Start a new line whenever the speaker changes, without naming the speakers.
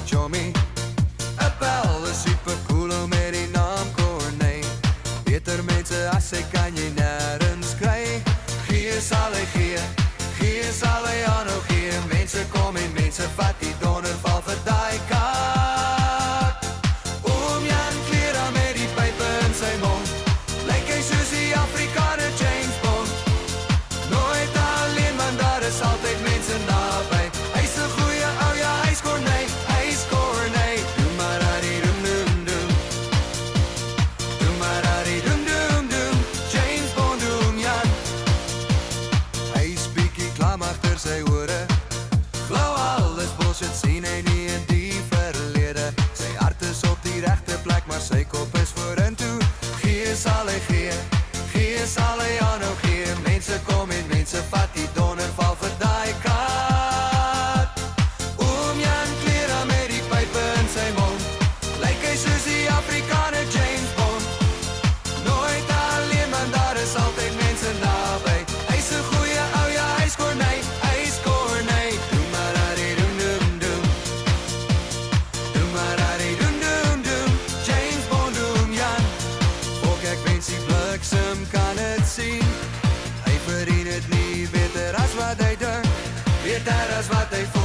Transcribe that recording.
Johnny. 'n Bel is super cool met die naam Corné. Beter mense as hy kan jy nêrens kry. Gee sal hy gee, gee sal hy aanhou gee. Mense kom en mense vat die donderval vir daai kat. Oom Jan kleer aan met die pype in sy mond. Lyk hy soos die Afrikaner James Bond. Nooit alleen, man, daar is altyd mense naby. Hy's 'n goeie ou, ja, hy's Corné, hy's Corné. Doem maar daddy doem doem doem. Doem maar daddy doem doem doem. James Bond Oom Jan. Hy's bietjie klam agter sy ore. Glo alles bullshit sien hy nie in die verlede. Sy hart is op die regte plek, maar sy kop is vorentoe. Gee sal hy gee, gee sal hy aanhou gee. Mense kom en mense vat die donderval vir daai kat. Oom Jan kleer aan met die pype in sy mond. Lyk hy soos die Afrikaner James Bond. Nooit alleen, man, daar is altyd mense naby. Hy's 'n goeie ou, ja, hy's Corné, hy's Corné. Doem maar daddy doem doem doem. Doem maar daddy doem doem doem. James Bond Oom Jan. Ook ek wens die bliksem kan het sien. Hy verdien het nie beter as wat hy dink, beter as wat hy voel.